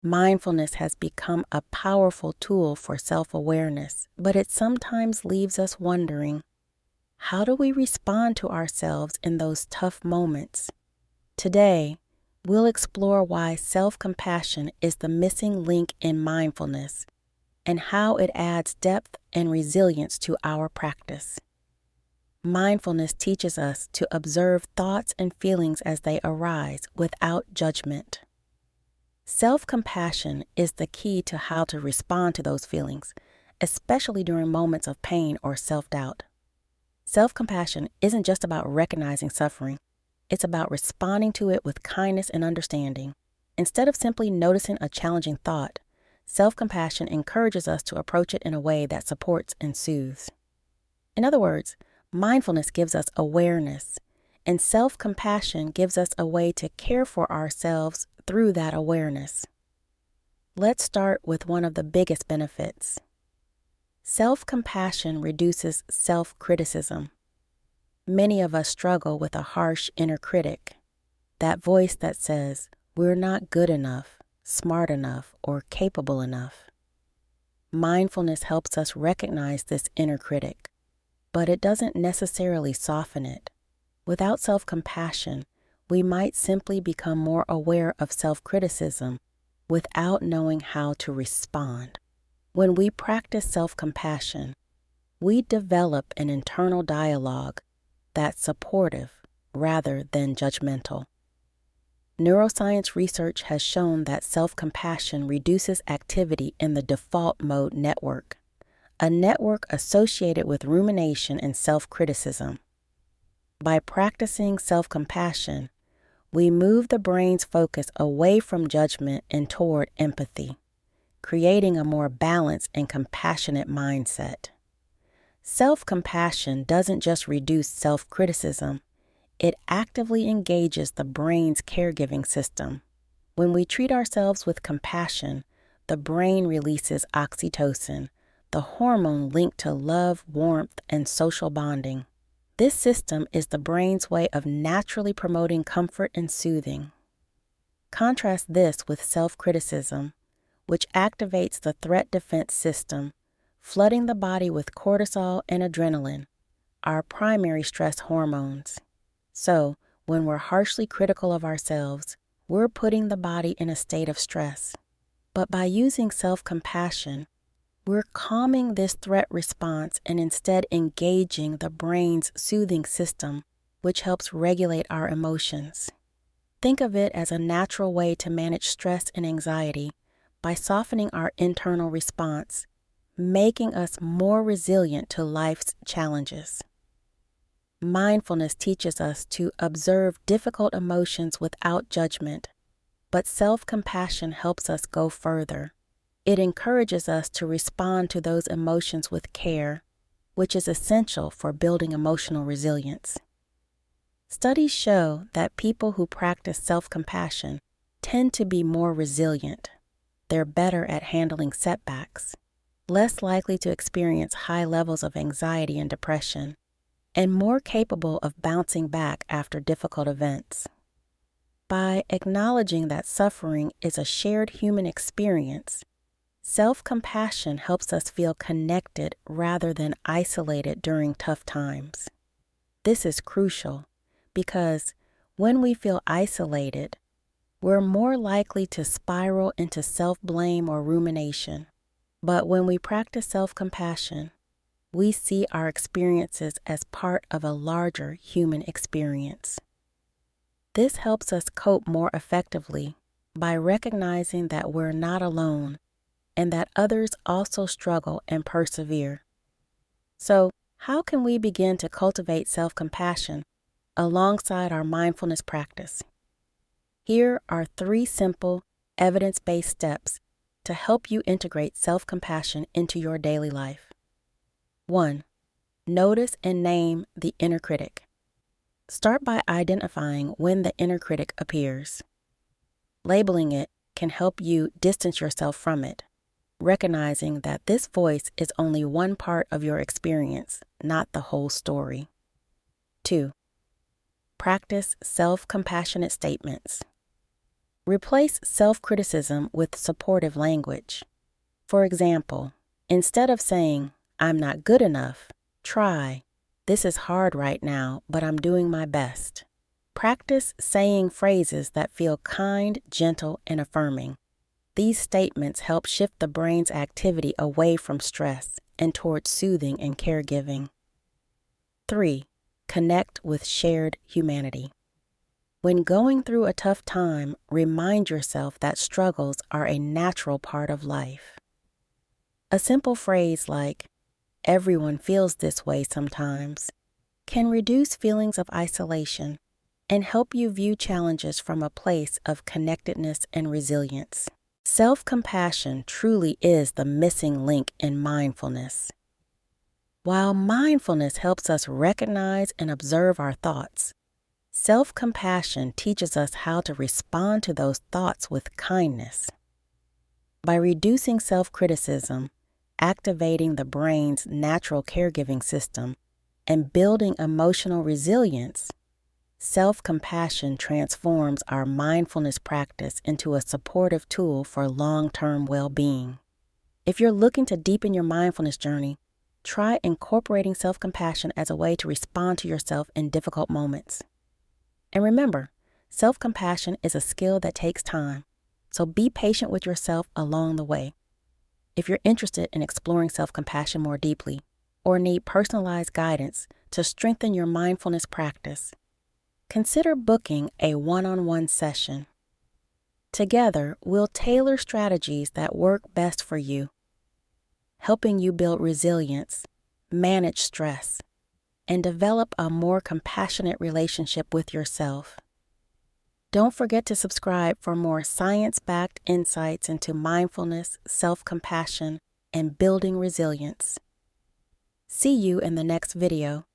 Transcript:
Mindfulness has become a powerful tool for self-awareness, but it sometimes leaves us wondering, how do we respond to ourselves in those tough moments? Today, we'll explore why self-compassion is the missing link in mindfulness and how it adds depth and resilience to our practice. Mindfulness teaches us to observe thoughts and feelings as they arise without judgment. Self-compassion is the key to how to respond to those feelings, especially during moments of pain or self-doubt. Self-compassion isn't just about recognizing suffering. It's about responding to it with kindness and understanding. Instead of simply noticing a challenging thought, self-compassion encourages us to approach it in a way that supports and soothes. In other words, mindfulness gives us awareness, and self-compassion gives us a way to care for ourselves through that awareness. Let's start with one of the biggest benefits. Self-compassion reduces self-criticism. Many of us struggle with a harsh inner critic, that voice that says, we're not good enough, smart enough, or capable enough. Mindfulness helps us recognize this inner critic, but it doesn't necessarily soften it. Without self-compassion, we might simply become more aware of self-criticism without knowing how to respond. When we practice self-compassion, we develop an internal dialogue that's supportive rather than judgmental. Neuroscience research has shown that self-compassion reduces activity in the default mode network, a network associated with rumination and self-criticism. By practicing self-compassion, we move the brain's focus away from judgment and toward empathy, creating a more balanced and compassionate mindset. Self-compassion doesn't just reduce self-criticism, it actively engages the brain's caregiving system. When we treat ourselves with compassion, the brain releases oxytocin, the hormone linked to love, warmth, and social bonding. This system is the brain's way of naturally promoting comfort and soothing. Contrast this with self-criticism, which activates the threat defense system, flooding the body with cortisol and adrenaline, our primary stress hormones. So, when we're harshly critical of ourselves, we're putting the body in a state of stress. But by using self-compassion, we're calming this threat response and instead engaging the brain's soothing system, which helps regulate our emotions. Think of it as a natural way to manage stress and anxiety by softening our internal response, making us more resilient to life's challenges. Mindfulness teaches us to observe difficult emotions without judgment, but self-compassion helps us go further. It encourages us to respond to those emotions with care, which is essential for building emotional resilience. Studies show that people who practice self-compassion tend to be more resilient. They're better at handling setbacks, less likely to experience high levels of anxiety and depression, and more capable of bouncing back after difficult events. By acknowledging that suffering is a shared human experience, self-compassion helps us feel connected rather than isolated during tough times. This is crucial because when we feel isolated, we're more likely to spiral into self-blame or rumination. But when we practice self-compassion, we see our experiences as part of a larger human experience. This helps us cope more effectively by recognizing that we're not alone and that others also struggle and persevere. So, how can we begin to cultivate self-compassion alongside our mindfulness practice? Here are 3 simple, evidence-based steps to help you integrate self-compassion into your daily life. 1. Notice and name the inner critic. Start by identifying when the inner critic appears. Labeling it can help you distance yourself from it, recognizing that this voice is only one part of your experience, not the whole story. 2. Practice self-compassionate statements. Replace self-criticism with supportive language. For example, instead of saying, "I'm not good enough," try, "This is hard right now, but I'm doing my best." Practice saying phrases that feel kind, gentle, and affirming. These statements help shift the brain's activity away from stress and towards soothing and caregiving. 3. Connect with shared humanity. When going through a tough time, remind yourself that struggles are a natural part of life. A simple phrase like, "Everyone feels this way sometimes," can reduce feelings of isolation and help you view challenges from a place of connectedness and resilience. Self-compassion truly is the missing link in mindfulness. While mindfulness helps us recognize and observe our thoughts, self-compassion teaches us how to respond to those thoughts with kindness. By reducing self-criticism, activating the brain's natural caregiving system, and building emotional resilience, self-compassion transforms our mindfulness practice into a supportive tool for long-term well-being. If you're looking to deepen your mindfulness journey, try incorporating self-compassion as a way to respond to yourself in difficult moments. And remember, self-compassion is a skill that takes time, so be patient with yourself along the way. If you're interested in exploring self-compassion more deeply or need personalized guidance to strengthen your mindfulness practice, consider booking a one-on-one session. Together, we'll tailor strategies that work best for you, helping you build resilience, manage stress, and develop a more compassionate relationship with yourself. Don't forget to subscribe for more science-backed insights into mindfulness, self-compassion, and building resilience. See you in the next video.